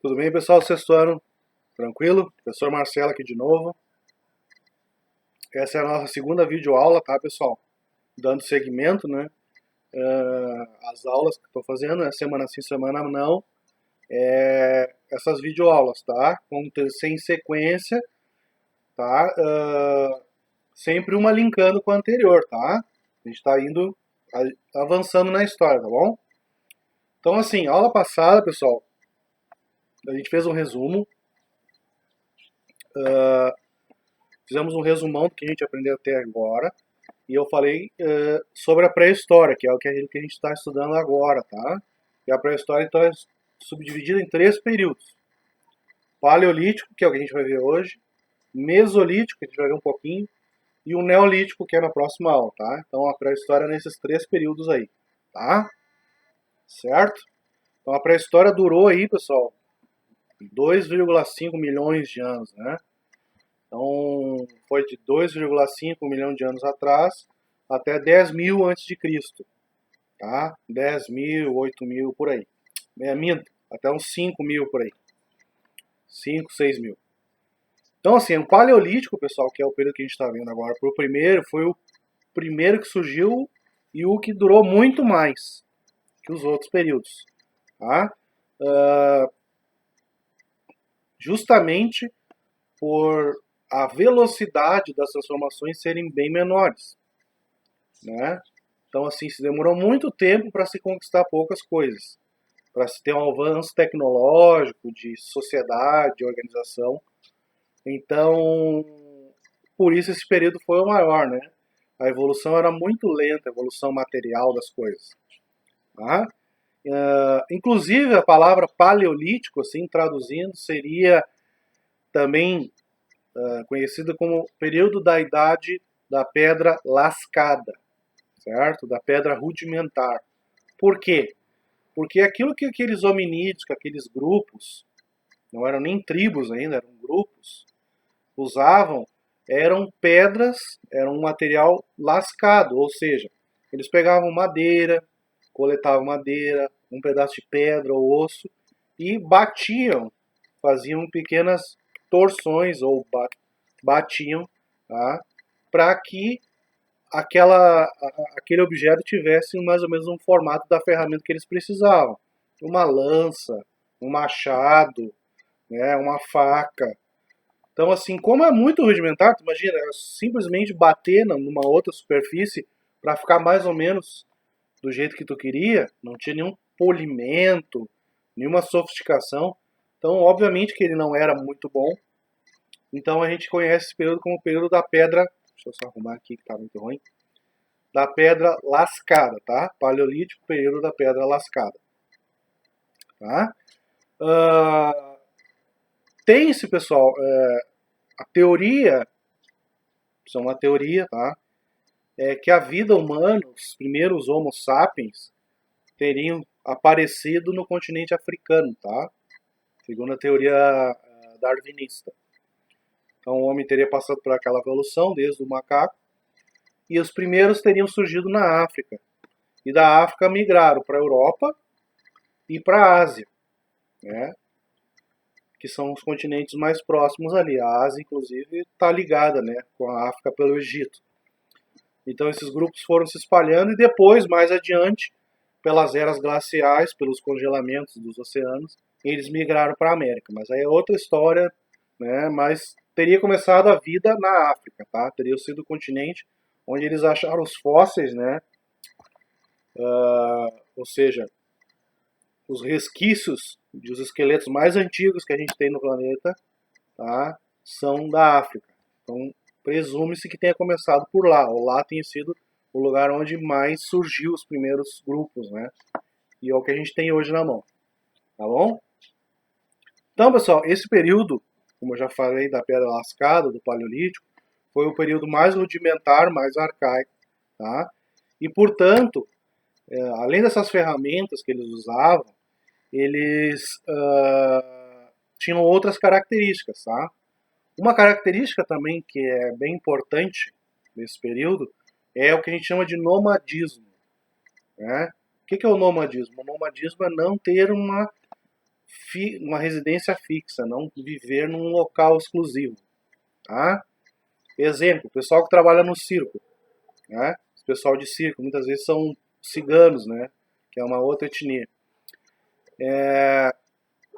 Tudo bem, pessoal? Sexto ano, tranquilo? Professor Marcelo aqui de novo. Essa é a nossa segunda videoaula, tá, pessoal? Dando seguimento, né? As aulas que estou fazendo, né? Semana sim, semana não. Essas videoaulas, tá? Sem sequência, tá? Sempre uma linkando com a anterior, tá? A gente está indo avançando na história, tá bom? Então, assim, aula passada, pessoal, a gente fez um resumo. Fizemos um resumão do que a gente aprendeu até agora. E eu falei sobre a pré-história, que é o que a gente está estudando agora, tá? E a pré-história, então, é subdividida em 3 períodos. Paleolítico, que é o que a gente vai ver hoje. Mesolítico, que a gente vai ver um pouquinho. E o Neolítico, que é na próxima aula, tá? Então, a pré-história é nesses 3 períodos aí, tá? Certo? Então, a pré-história durou aí, pessoal, 2,5 milhões de anos, né? Então, foi de 2,5 milhão de anos atrás até 10 mil antes de Cristo, tá? 10 mil, 8 mil, por aí. Minto, até uns 5 mil por aí. 5, 6 mil. Então, assim, o Paleolítico, pessoal, que é o período que a gente está vendo agora, foi o primeiro que surgiu e o que durou muito mais que os outros períodos, tá? Justamente por a velocidade das transformações serem bem menores, né? Então, assim, se demorou muito tempo para se conquistar poucas coisas, para se ter um avanço tecnológico, de sociedade, de organização. Então, por isso esse período foi o maior, né? A evolução era muito lenta, a evolução material das coisas. Tá? Inclusive, a palavra paleolítico, assim, traduzindo, seria também conhecida como período da idade da pedra lascada, certo? Da pedra rudimentar. Por quê? Porque aquilo que aqueles hominídeos, que aqueles grupos, não eram nem tribos ainda, eram grupos, usavam, eram pedras, eram um material lascado, ou seja, eles pegavam madeira, coletavam madeira, um pedaço de pedra ou osso e batiam, faziam pequenas torções ou batiam, tá? Para que aquele objeto tivesse mais ou menos um formato da ferramenta que eles precisavam. Uma lança, um machado, né, uma faca. Então, assim, como é muito rudimentar, tu imagina, simplesmente bater numa outra superfície para ficar mais ou menos do jeito que tu queria, não tinha nenhum polimento, nenhuma sofisticação. Então, obviamente que ele não era muito bom. Então, a gente conhece esse período como o período da pedra. Deixa eu só arrumar aqui que tá muito ruim. Da pedra lascada, tá? Paleolítico, período da pedra lascada. Tá? Tem-se, pessoal, a teoria, isso é uma teoria, tá? É que a vida humana, os primeiros Homo sapiens, teriam aparecido no continente africano, tá? Segundo a teoria darwinista. Então o homem teria passado por aquela evolução desde o macaco e os primeiros teriam surgido na África. E da África migraram para a Europa e para a Ásia, né? Que são os continentes mais próximos ali. A Ásia, inclusive, está ligada, né, com a África pelo Egito. Então esses grupos foram se espalhando e depois, mais adiante, pelas eras glaciais, pelos congelamentos dos oceanos, eles migraram para a América. Mas aí é outra história, né? Mas teria começado a vida na África, tá? Teria sido o continente onde eles acharam os fósseis, né? Ou seja, os resquícios dos esqueletos mais antigos que a gente tem no planeta, tá? São da África. Então presume-se que tenha começado por lá, ou lá tenha sido o lugar onde mais surgiu os primeiros grupos, né? E é o que a gente tem hoje na mão, tá bom? Então, pessoal, esse período, como eu já falei da Pedra Lascada, do Paleolítico, foi o período mais rudimentar, mais arcaico, tá? E, portanto, além dessas ferramentas que eles usavam, eles tinham outras características, tá? Uma característica também que é bem importante nesse período é o que a gente chama de nomadismo, né? O que é o nomadismo? O nomadismo é não ter uma uma residência fixa, não viver num local exclusivo. Tá? Exemplo, o pessoal que trabalha no circo, né? O pessoal de circo muitas vezes são ciganos, né? Que é uma outra etnia.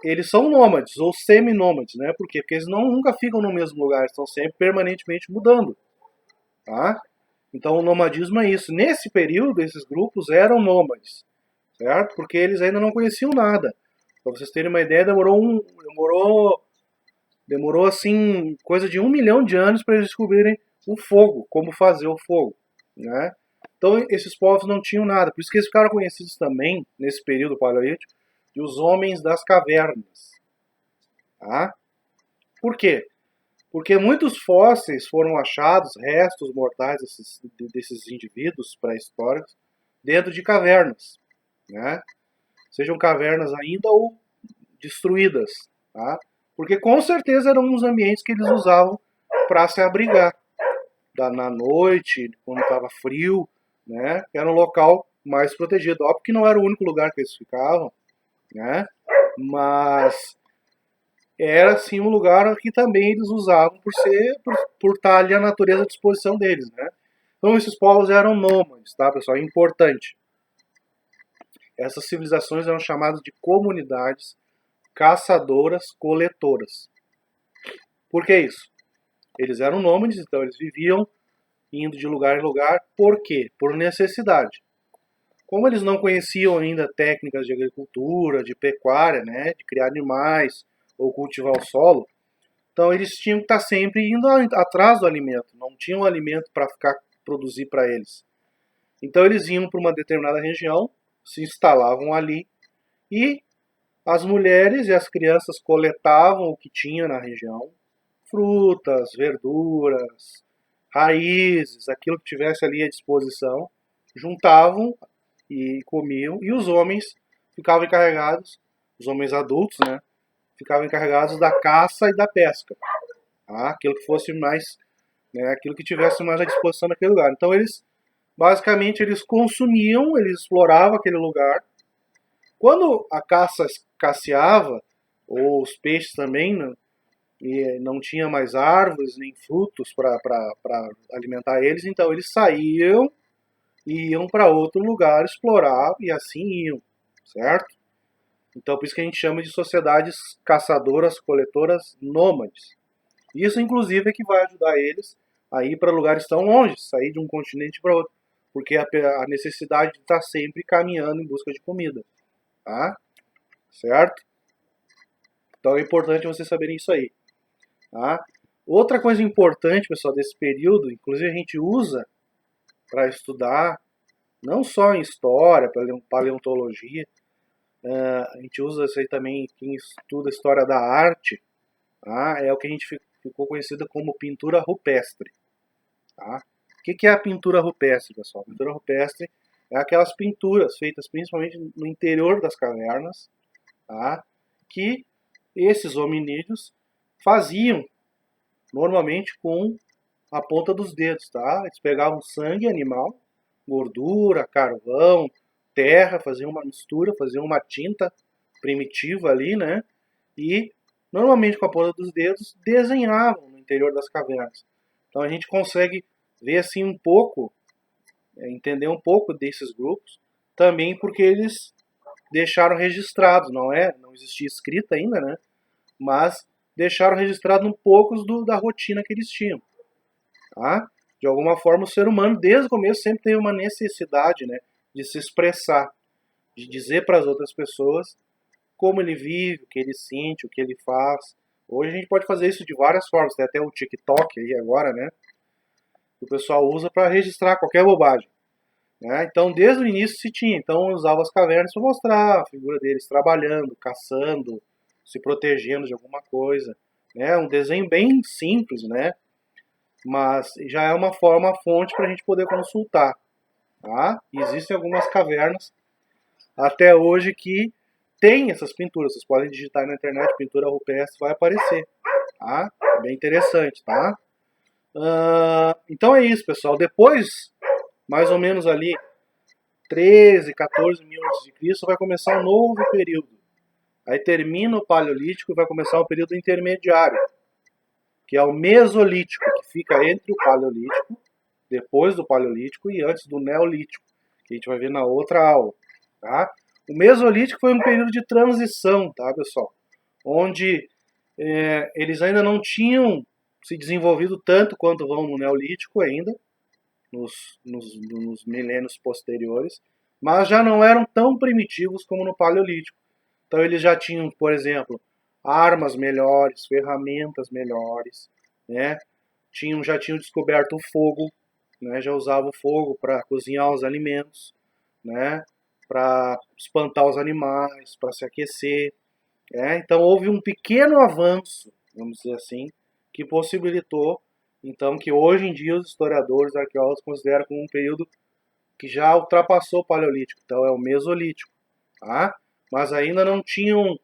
Eles são nômades ou semi-nômades, né? Por quê? Porque eles nunca ficam no mesmo lugar, estão sempre permanentemente mudando. Tá? Então o nomadismo é isso. Nesse período, esses grupos eram nômades, certo? Porque eles ainda não conheciam nada. Para vocês terem uma ideia, demorou assim coisa de 1 milhão de anos para eles descobrirem o fogo, como fazer o fogo, né? Então esses povos não tinham nada, por isso que eles ficaram conhecidos também nesse período paleolítico de os homens das cavernas, tá? Por quê? Porque muitos fósseis foram achados, restos mortais desses indivíduos pré-históricos, dentro de cavernas, né? Sejam cavernas ainda ou destruídas, tá? Porque com certeza eram os ambientes que eles usavam para se abrigar na noite, quando estava frio, né? Era um local mais protegido. Óbvio que não era o único lugar que eles ficavam, né? Mas era sim um lugar que também eles usavam por estar ali a natureza à disposição deles, né? Então esses povos eram nômades, tá, pessoal? É importante. Essas civilizações eram chamadas de comunidades caçadoras-coletoras. Por que isso? Eles eram nômades, então eles viviam indo de lugar em lugar. Por quê? Por necessidade. Como eles não conheciam ainda técnicas de agricultura, de pecuária, né, de criar animais ou cultivar o solo, então eles tinham que estar sempre indo atrás do alimento. Não tinham alimento para produzir para eles. Então eles iam para uma determinada região, se instalavam ali e as mulheres e as crianças coletavam o que tinha na região, frutas, verduras, raízes, aquilo que tivesse ali à disposição, juntavam e comiam, e os homens ficavam encarregados, os homens adultos, né, ficavam encarregados da caça e da pesca, tá? Aquilo que fosse mais, né, aquilo que tivesse mais à disposição naquele lugar. Então basicamente, eles consumiam, eles exploravam aquele lugar. Quando a caça escasseava, ou os peixes também, né, e não tinha mais árvores nem frutos para alimentar eles, então eles saíam e iam para outro lugar explorar e assim iam, certo? Então por isso que a gente chama de sociedades caçadoras, coletoras, nômades. Isso inclusive é que vai ajudar eles a ir para lugares tão longe, sair de um continente para outro, porque a necessidade de estar sempre caminhando em busca de comida, tá? Certo? Então é importante vocês saberem isso aí. Tá? Outra coisa importante, pessoal, desse período, inclusive a gente usa para estudar, não só em história, paleontologia, a gente usa isso aí também, quem estuda história da arte, tá? É o que a gente ficou conhecido como pintura rupestre. Tá? O que é a pintura rupestre, pessoal? A pintura rupestre é aquelas pinturas feitas principalmente no interior das cavernas, tá? Que esses hominídeos faziam normalmente com a ponta dos dedos, tá? Eles pegavam sangue animal, gordura, carvão, terra, faziam uma mistura, faziam uma tinta primitiva ali, né? E normalmente com a ponta dos dedos desenhavam no interior das cavernas. Então a gente consegue ver assim um pouco, entender um pouco desses grupos, também porque eles deixaram registrado, não existia escrita ainda, né? Mas deixaram registrado um pouco da rotina que eles tinham. Tá? De alguma forma, o ser humano, desde o começo, sempre teve uma necessidade, né, de se expressar, de dizer para as outras pessoas como ele vive, o que ele sente, o que ele faz. Hoje a gente pode fazer isso de várias formas, tem até o TikTok aí agora, né, que o pessoal usa para registrar qualquer bobagem. Né? Então, desde o início se tinha. Então, usava as cavernas para mostrar a figura deles trabalhando, caçando, se protegendo de alguma coisa. Né? Um desenho bem simples, né? Mas já é uma fonte para a gente poder consultar. Tá? Existem algumas cavernas até hoje que tem essas pinturas. Vocês podem digitar na internet pintura rupestre, vai aparecer. Tá? Bem interessante, tá? Então é isso, pessoal. Depois, mais ou menos ali, 13, 14 mil antes de Cristo, vai começar um novo período, Aí termina o Paleolítico e vai começar o período intermediário, que é o Mesolítico, que fica entre o Paleolítico, depois do Paleolítico e antes do Neolítico, que a gente vai ver na outra aula, tá? O Mesolítico foi um período de transição, tá, pessoal? Onde eles ainda não tinham se desenvolvido tanto quanto vão no Neolítico ainda, nos milênios posteriores, mas já não eram tão primitivos como no Paleolítico. Então eles já tinham, por exemplo, armas melhores, ferramentas melhores, né? Já tinham descoberto o fogo, né? Já usavam o fogo para cozinhar os alimentos, né? Para espantar os animais, para se aquecer. Então houve um pequeno avanço, vamos dizer assim, que possibilitou então que hoje em dia os historiadores, arqueólogos consideram como um período que já ultrapassou o Paleolítico, então é o Mesolítico, tá? Mas ainda não tinham,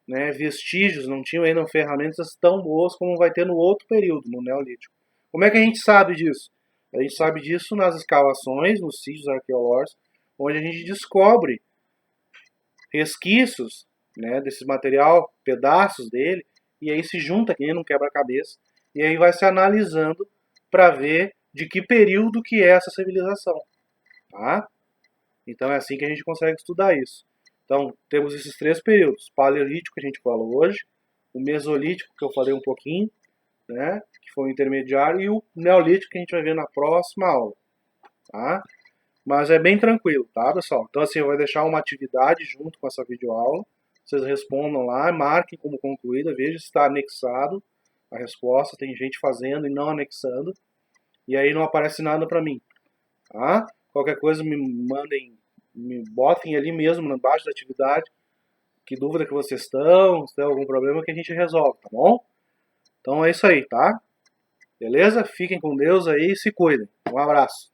né, vestígios, não tinham ainda ferramentas tão boas como vai ter no outro período, no Neolítico. Como é que a gente sabe disso? A gente sabe disso nas escavações, nos sítios arqueológicos, onde a gente descobre resquícios, né, desse material, pedaços dele, e aí se junta que nem num quebra-cabeça, e aí vai se analisando para ver de que período que é essa civilização, tá? Então é assim que a gente consegue estudar isso. Então temos esses três períodos: Paleolítico, que a gente falou hoje, o Mesolítico, que eu falei um pouquinho, né, que foi o intermediário, e o Neolítico, que a gente vai ver na próxima aula, tá? Mas é bem tranquilo, tá, pessoal? Então, assim, eu vou deixar uma atividade junto com essa videoaula. Vocês respondam lá, marquem como concluída, veja se está anexado a resposta. Tem gente fazendo e não anexando. E aí não aparece nada para mim, tá? Qualquer coisa me mandem, me botem ali mesmo, embaixo da atividade, que dúvida que vocês estão, se tem algum problema que a gente resolve, tá bom? Então é isso aí, tá? Beleza? Fiquem com Deus aí e se cuidem. Um abraço.